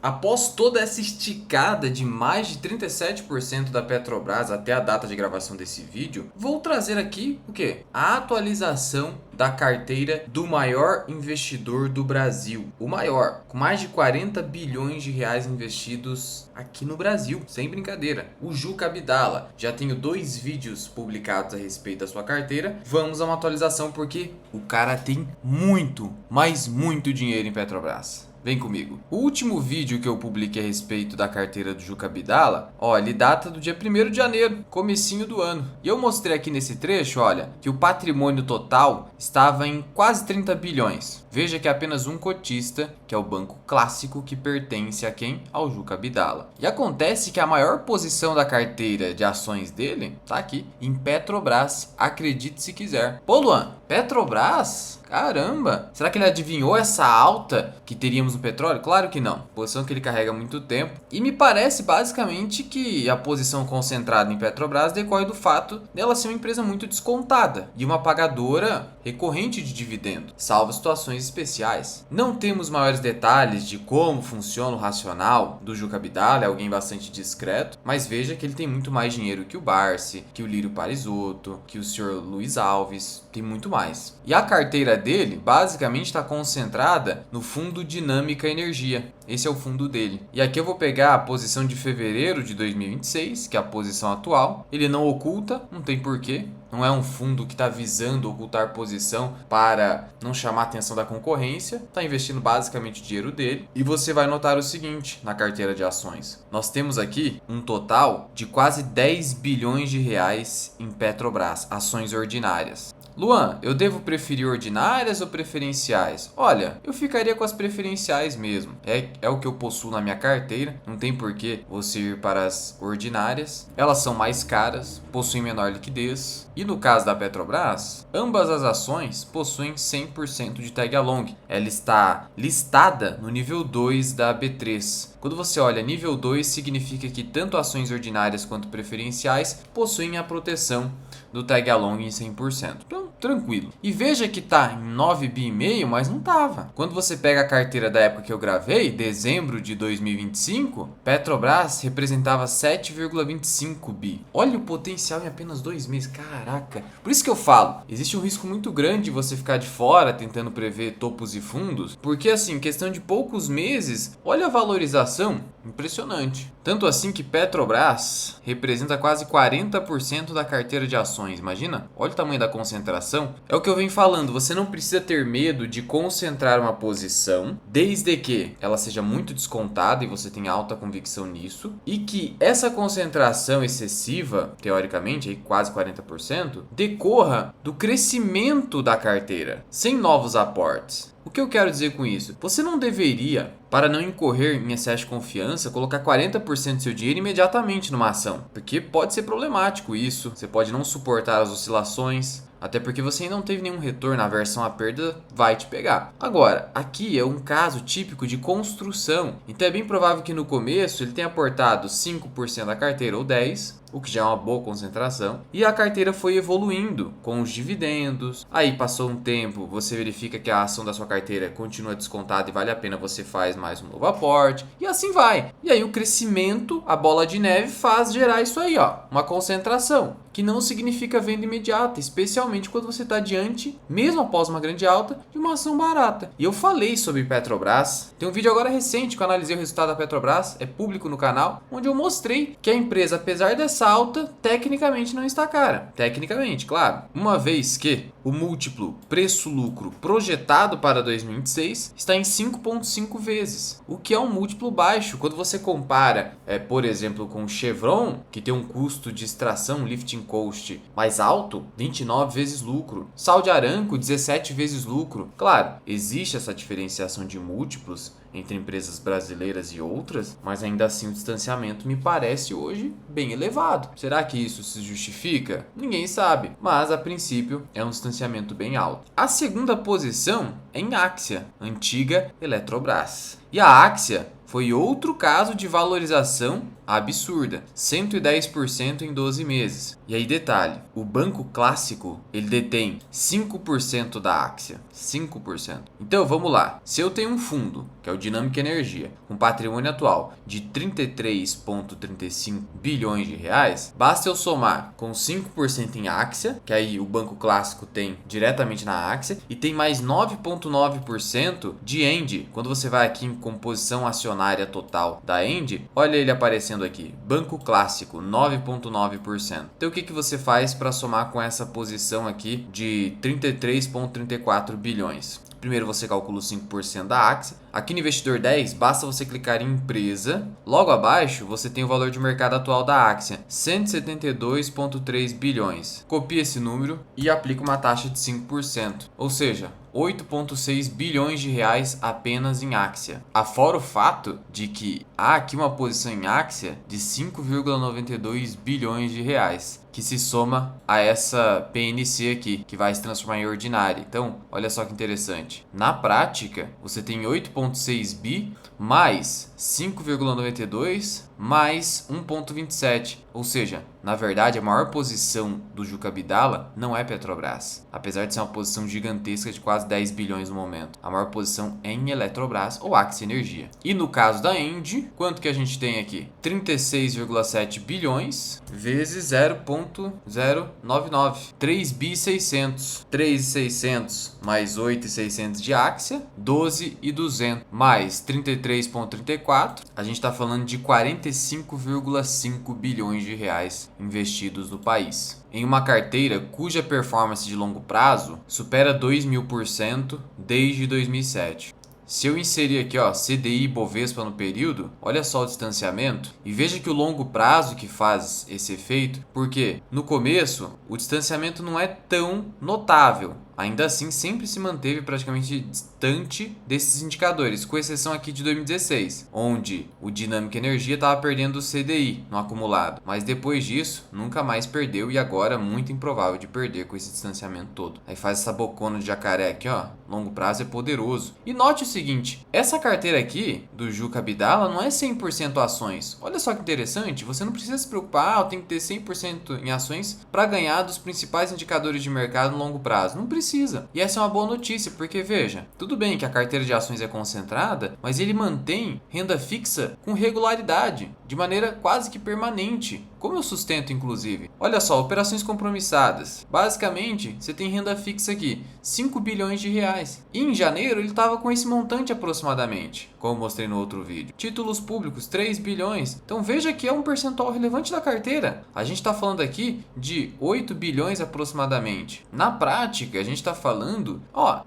Após toda essa esticada de mais de 37% da Petrobras até a data de gravação desse vídeo, vou trazer aqui o quê? A atualização da carteira do maior investidor do Brasil. O maior, com mais de 40 bilhões de reais investidos aqui no Brasil, sem brincadeira. O Juca Abdala. Já tenho 2 vídeos publicados a respeito da sua carteira. Vamos a uma atualização porque o cara tem muito, mas muito dinheiro em Petrobras. Vem comigo. O último vídeo que eu publiquei a respeito da carteira do Juca Abdala, ele data do dia 1º de janeiro, comecinho do ano. E eu mostrei aqui nesse trecho, olha, que o patrimônio total estava em quase 30 bilhões. Veja que é apenas um cotista, que é o Banco Clássico, que pertence a quem? Ao Juca Abdala. E acontece que a maior posição da carteira de ações dele tá aqui, em Petrobras, acredite se quiser. Pô, Luan, Petrobras? Caramba! Será que ele adivinhou essa alta que teríamos no petróleo? Claro que não. Posição que ele carrega há muito tempo. E me parece basicamente que a posição concentrada em Petrobras decorre do fato dela ser uma empresa muito descontada e uma pagadora recorrente de dividendo, salvo situações especiais. Não temos maiores detalhes de como funciona o racional do Juca Abdala, é alguém bastante discreto, mas veja que ele tem muito mais dinheiro que o Barsi, que o Lírio Parisotto, que o Sr. Luiz Alves, tem muito mais. E a carteira dele basicamente está concentrada no Fundo Dinâmica Energia. Esse é o fundo dele. E aqui eu vou pegar a posição de fevereiro de 2026, que é a posição atual. Ele não oculta, não tem porquê. Não é um fundo que está visando ocultar posição para não chamar a atenção da concorrência. Está investindo basicamente o dinheiro dele. E você vai notar o seguinte na carteira de ações. Nós temos aqui um total de quase 10 bilhões de reais em Petrobras, ações ordinárias. Luan, eu devo preferir ordinárias ou preferenciais? Olha, eu ficaria com as preferenciais mesmo. É o que eu possuo na minha carteira. Não tem porquê você ir para as ordinárias. Elas são mais caras, possuem menor liquidez. E no caso da Petrobras, ambas as ações possuem 100% de tag along. Ela está listada no nível 2 da B3. Quando você olha nível 2, significa que tanto ações ordinárias quanto preferenciais possuem a proteção do tag along em 100%. Então, tranquilo. E veja que tá em 9,5 bi, mas não tava. Quando você pega a carteira da época que eu gravei, dezembro de 2025, Petrobras representava 7,25 bi. Olha o potencial em apenas 2 meses. Caraca. Por isso que eu falo, existe um risco muito grande de você ficar de fora tentando prever topos e fundos, porque assim, questão de poucos meses, olha a valorização, impressionante. Tanto assim que Petrobras representa quase 40% da carteira de ações. Imagina? Olha o tamanho da concentração. É o que eu venho falando, você não precisa ter medo de concentrar uma posição, desde que ela seja muito descontada e você tenha alta convicção nisso, e que essa concentração excessiva, teoricamente, aí quase 40%, decorra do crescimento da carteira, sem novos aportes. O que eu quero dizer com isso? Você não deveria, para não incorrer em excesso de confiança, colocar 40% do seu dinheiro imediatamente numa ação, porque pode ser problemático isso, você pode não suportar as oscilações, até porque você ainda não teve nenhum retorno, a aversão à perda vai te pegar. Agora, aqui é um caso típico de construção, então é bem provável que no começo ele tenha aportado 5% da carteira ou 10%, o que já é uma boa concentração, e a carteira foi evoluindo com os dividendos. Aí passou um tempo, você verifica que a ação da sua carteira continua descontada e vale a pena, você faz mais um novo aporte, e assim vai. E aí o crescimento, a bola de neve faz gerar isso aí, uma concentração, que não significa venda imediata, especialmente quando você está diante, mesmo após uma grande alta, de uma ação barata. E eu falei sobre Petrobras, tem um vídeo agora recente que eu analisei o resultado da Petrobras, é público no canal, onde eu mostrei que a empresa, apesar dessa alta, tecnicamente não está cara. Tecnicamente, claro. Uma vez que o múltiplo preço-lucro projetado para 2026 está em 5,5 vezes, o que é um múltiplo baixo. Quando você compara, por exemplo, com o Chevron, que tem um custo de extração, lifting cost, mais alto, 29 vezes lucro. Saudi Aramco, 17 vezes lucro. Claro, existe essa diferenciação de múltiplos entre empresas brasileiras e outras, mas ainda assim o distanciamento me parece hoje bem elevado. Será que isso se justifica? Ninguém sabe, mas a princípio é um distanciamento bem alto. A segunda posição é em Axia, antiga Eletrobras. E a Axia foi outro caso de valorização absurda, 110% em 12 meses. E aí detalhe, o Banco Clássico, ele detém 5% da Axia, 5%. Então vamos lá, se eu tenho um fundo, que é o Dinâmica Energia, com patrimônio atual de 33,35 bilhões de reais, basta eu somar com 5% em Axia, que aí o Banco Clássico tem diretamente na Axia, e tem mais 9,9% de Engie. Quando você vai aqui em composição acionária total da Engie, olha ele aparecendo aqui, Banco Clássico, 9,9%. Então o que você faz para somar com essa posição aqui de 33,34 bilhões? Primeiro você calcula os 5% da Axia. Aqui no Investidor 10, basta você clicar em Empresa. Logo abaixo, você tem o valor de mercado atual da Axia, 172,3 bilhões. Copia esse número e aplica uma taxa de 5%. Ou seja, 8,6 bilhões de reais apenas em Axia. Afora o fato de que há aqui uma posição em Axia de 5,92 bilhões de reais, que se soma a essa PNC aqui, que vai se transformar em ordinária. Então, olha só que interessante. Na prática, você tem 8,6 bi mais 5,92 mais 1,27. Ou seja, na verdade, a maior posição do Juca Abdala não é Petrobras. Apesar de ser uma posição gigantesca de quase 10 bilhões no momento. A maior posição é em Eletrobras ou Axia Energia. E no caso da Engie, quanto que a gente tem aqui? 36,7 bilhões vezes 0,099. 3 bi 600. 3,600 mais 8,600 de Axia, 12,200 mais 33,34. A gente está falando de 45,5 bilhões de reais investidos no país, em uma carteira cuja performance de longo prazo supera 2.000% desde 2007. Se eu inserir aqui, CDI e Bovespa no período, olha só o distanciamento e veja que o longo prazo que faz esse efeito, porque no começo o distanciamento não é tão notável. Ainda assim, sempre se manteve praticamente distante desses indicadores, com exceção aqui de 2016, onde o Dinâmica Energia estava perdendo o CDI no acumulado. Mas depois disso, nunca mais perdeu e agora muito improvável de perder com esse distanciamento todo. Aí faz essa bocona de jacaré aqui, longo prazo é poderoso. E note o seguinte, essa carteira aqui do Juca Abdala não é 100% ações. Olha só que interessante, você não precisa se preocupar, eu tenho que ter 100% em ações para ganhar dos principais indicadores de mercado no longo prazo. Não precisa. E essa é uma boa notícia, porque veja, tudo bem que a carteira de ações é concentrada, mas ele mantém renda fixa com regularidade, de maneira quase que permanente. Como eu sustento, inclusive? Olha só, operações compromissadas. Basicamente, você tem renda fixa aqui, 5 bilhões de reais. E em janeiro ele estava com esse montante aproximadamente, como mostrei no outro vídeo. Títulos públicos, 3 bilhões. Então veja que é um percentual relevante da carteira. A gente está falando aqui de 8 bilhões aproximadamente. Na prática, a gente está falando,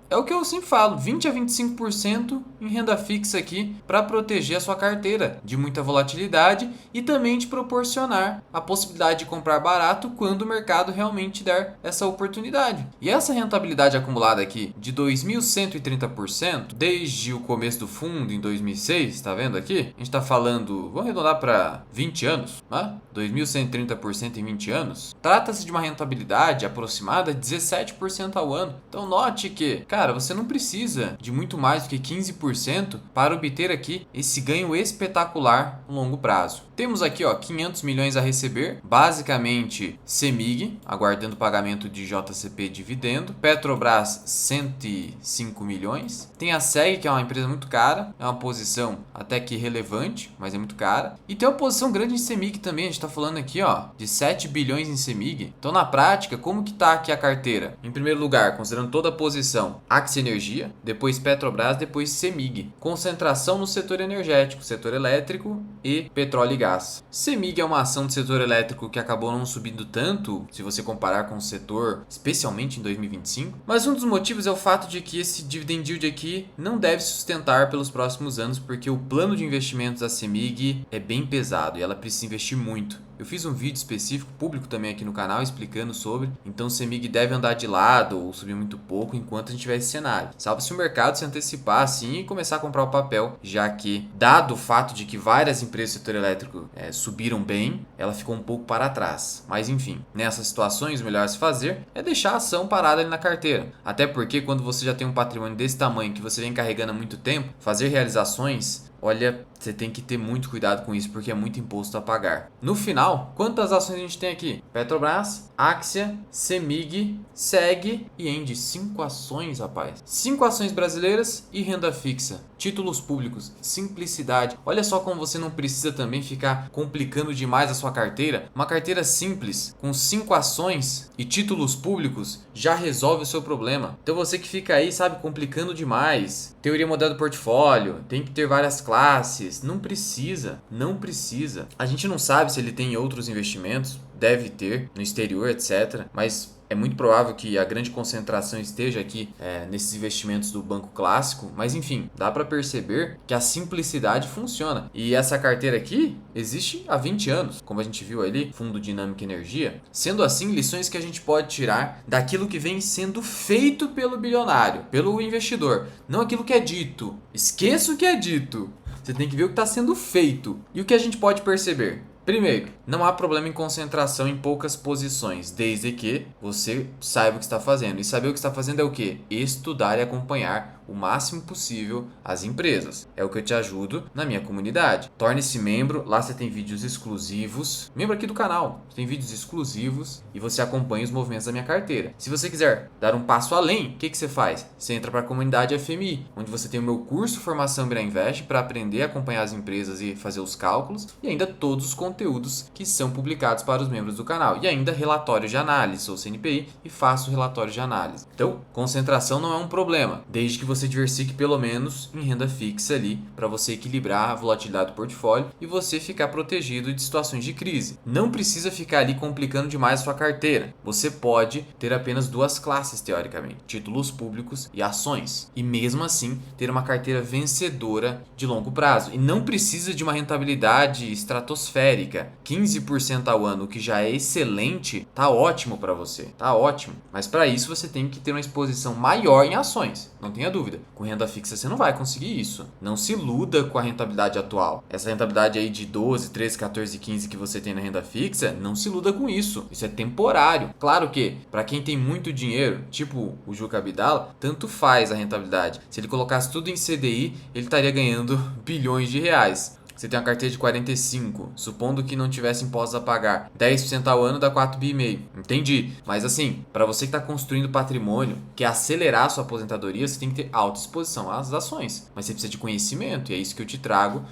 é o que eu sempre falo, 20 a 25% em renda fixa aqui para proteger a sua carteira de muita volatilidade e também te proporcionar a possibilidade de comprar barato quando o mercado realmente der essa oportunidade. E essa rentabilidade acumulada aqui de 2.130% desde o começo do fundo em 2006, tá vendo aqui? A gente está falando, vamos arredondar para 20 anos, né? 2.130% em 20 anos. Trata-se de uma rentabilidade aproximada de 17% ao ano. Então note que, cara, você não precisa de muito mais do que 15% para obter aqui esse ganho espetacular no longo prazo. Temos aqui 500 milhões a receber, basicamente CEMIG, aguardando pagamento de JCP dividendo, Petrobras 105 milhões, tem a SEG, que é uma empresa muito cara, é uma posição até que relevante, mas é muito cara, e tem uma posição grande em CEMIG também, a gente está falando aqui de 7 bilhões em CEMIG. Então na prática, como que está aqui a carteira? Em primeiro lugar, considerando toda a posição, Axia Energia, depois Petrobras, depois CEMIG, concentração no setor energético, setor elétrico e petróleo e gás. CEMIG é uma ação do setor elétrico que acabou não subindo tanto, se você comparar com o setor, especialmente em 2025. Mas um dos motivos é o fato de que esse dividend yield aqui não deve se sustentar pelos próximos anos, porque o plano de investimentos da CEMIG é bem pesado e ela precisa investir muito. Eu fiz um vídeo específico, público também aqui no canal, explicando sobre. Então o CEMIG deve andar de lado ou subir muito pouco enquanto a gente tiver esse cenário. Salvo se o mercado se antecipar assim e começar a comprar o papel, já que, dado o fato de que várias empresas do setor elétrico subiram bem, ela ficou um pouco para trás. Mas enfim, nessas situações o melhor a se fazer é deixar a ação parada ali na carteira. Até porque quando você já tem um patrimônio desse tamanho que você vem carregando há muito tempo, fazer realizações, olha, você tem que ter muito cuidado com isso, porque é muito imposto a pagar. No final, quantas ações a gente tem aqui? Petrobras, Axia, Semig, Seg e Endi. 5 ações, rapaz. 5 ações brasileiras e renda fixa. Títulos públicos, simplicidade. Olha só como você não precisa também ficar complicando demais a sua carteira. Uma carteira simples, com 5 ações e títulos públicos, já resolve o seu problema. Então você que fica aí, sabe, complicando demais. Teoria moderna do portfólio, tem que ter várias classes. Não precisa, não precisa. A gente não sabe se ele tem outros investimentos, deve ter, no exterior, etc. Mas é muito provável que a grande concentração esteja aqui nesses investimentos do banco clássico, mas enfim, dá para perceber que a simplicidade funciona. E essa carteira aqui existe há 20 anos, como a gente viu ali, Fundo Dinâmica Energia. Sendo assim, lições que a gente pode tirar daquilo que vem sendo feito pelo bilionário, pelo investidor, não aquilo que é dito. Esqueça o que é dito. Você tem que ver o que está sendo feito. E o que a gente pode perceber? Primeiro, não há problema em concentração em poucas posições, desde que você saiba o que está fazendo. E saber o que está fazendo é o quê? Estudar e acompanhar o máximo possível as empresas. É o que eu te ajudo na minha comunidade. Torne-se membro, lá você tem vídeos exclusivos. Membro aqui do canal, tem vídeos exclusivos e você acompanha os movimentos da minha carteira. Se você quiser dar um passo além, o que você faz? Você entra para a comunidade FMI, onde você tem o meu curso Formação Bira Invest para aprender a acompanhar as empresas e fazer os cálculos e ainda todos os conteúdos que são publicados para os membros do canal. E ainda relatório de análise, sou CNPI e faço relatório de análise. Então, concentração não é um problema, desde que você diversifique pelo menos em renda fixa ali, para você equilibrar a volatilidade do portfólio e você ficar protegido de situações de crise. Não precisa ficar ali complicando demais a sua carteira. Você pode ter apenas 2 classes, teoricamente, títulos públicos e ações. E mesmo assim, ter uma carteira vencedora de longo prazo. E não precisa de uma rentabilidade estratosférica. 15% ao ano, o que já é excelente, tá ótimo para você. Tá ótimo. Mas para isso você tem que ter uma exposição maior em ações. Não tenha dúvida. Com renda fixa você não vai conseguir isso. Não se iluda com a rentabilidade atual. Essa rentabilidade aí de 12, 13, 14, 15 que você tem na renda fixa, não se iluda com isso. Isso é temporário. Claro que, para quem tem muito dinheiro, tipo o Juca Abdala, tanto faz a rentabilidade. Se ele colocasse tudo em CDI, ele estaria ganhando bilhões de reais. Você tem uma carteira de 45, supondo que não tivesse impostos a pagar, 10% ao ano dá 4,5 bi. Entendi. Mas assim, para você que está construindo patrimônio, quer acelerar a sua aposentadoria, você tem que ter alta exposição às ações. Mas você precisa de conhecimento e é isso que eu te trago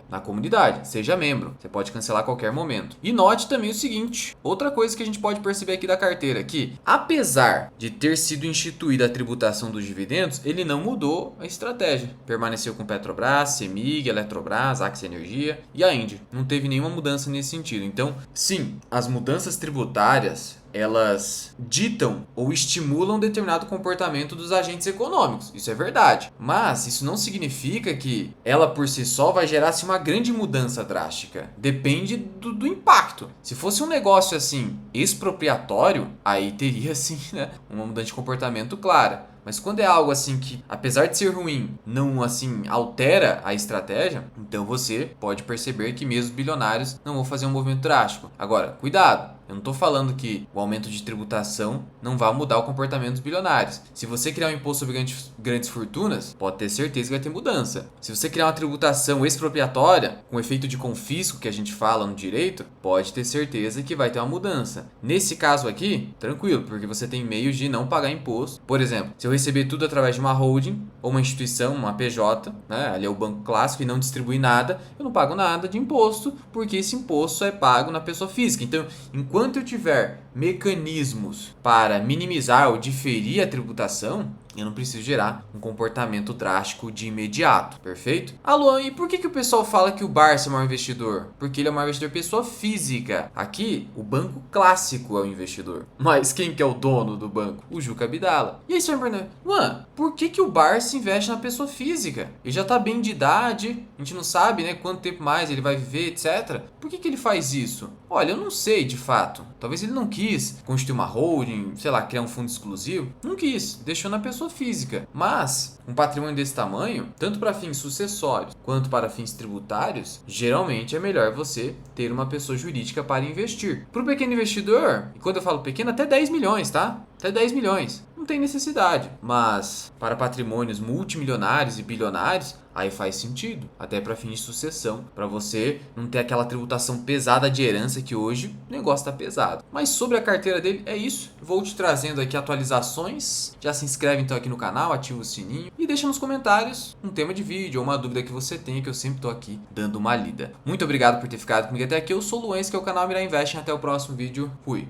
na comunidade. Seja membro, você pode cancelar a qualquer momento. E note também o seguinte, outra coisa que a gente pode perceber aqui da carteira, que apesar de ter sido instituída a tributação dos dividendos, ele não mudou a estratégia. Permaneceu com Petrobras, Semig, Eletrobras, Axia Energia e a Endi. Não teve nenhuma mudança nesse sentido. Então, sim, as mudanças tributárias elas ditam ou estimulam determinado comportamento dos agentes econômicos. Isso é verdade. Mas isso não significa que ela por si só vai gerar assim, uma grande mudança drástica. Depende do impacto. Se fosse um negócio assim expropriatório, aí teria assim, né, uma mudança de comportamento clara. Mas quando é algo assim que, apesar de ser ruim, não assim altera a estratégia, então você pode perceber que mesmo bilionários não vão fazer um movimento drástico. Agora, cuidado! Eu não estou falando que o aumento de tributação não vai mudar o comportamento dos bilionários. Se você criar um imposto sobre grandes fortunas, pode ter certeza que vai ter mudança. Se você criar uma tributação expropriatória, com efeito de confisco que a gente fala no direito, pode ter certeza que vai ter uma mudança. Nesse caso aqui, tranquilo, porque você tem meios de não pagar imposto. Por exemplo, se eu receber tudo através de uma holding ou uma instituição, uma PJ, né, ali é o banco clássico, e não distribuir nada, eu não pago nada de imposto, porque esse imposto é pago na pessoa física. Então, enquanto eu tiver mecanismos para minimizar ou diferir a tributação, eu não preciso gerar um comportamento drástico de imediato, perfeito? Alô, e por que o pessoal fala que o Barça é o maior investidor? Porque ele é o maior investidor pessoa física. Aqui, o banco clássico é o investidor. Mas quem que é o dono do banco? O Juca Abdala. E aí, senhor Bernardo? Mano, por que o Barça investe na pessoa física? Ele já tá bem de idade, a gente não sabe, né, quanto tempo mais ele vai viver, etc. Por que ele faz isso? Olha, eu não sei de fato. Talvez ele não quis constituir uma holding, sei lá, criar um fundo exclusivo. Não quis, deixou na pessoa física. Mas um patrimônio desse tamanho, tanto para fins sucessórios quanto para fins tributários, geralmente é melhor você ter uma pessoa jurídica para investir. Para o pequeno investidor, e quando eu falo pequeno, até 10 milhões, tá? Até 10 milhões. não tem necessidade. Mas para patrimônios multimilionários e bilionários, aí faz sentido, até para fins de sucessão, para você não ter aquela tributação pesada de herança que hoje o negócio tá pesado. Mas sobre a carteira dele é isso. Vou te trazendo aqui atualizações. Já se inscreve então aqui no canal, ativa o sininho e deixa nos comentários um tema de vídeo ou uma dúvida que você tenha, que eu sempre tô aqui dando uma lida. Muito obrigado por ter ficado comigo até aqui. Eu sou o Luenz, que é o canal Mirai Investing. Até o próximo vídeo. Fui.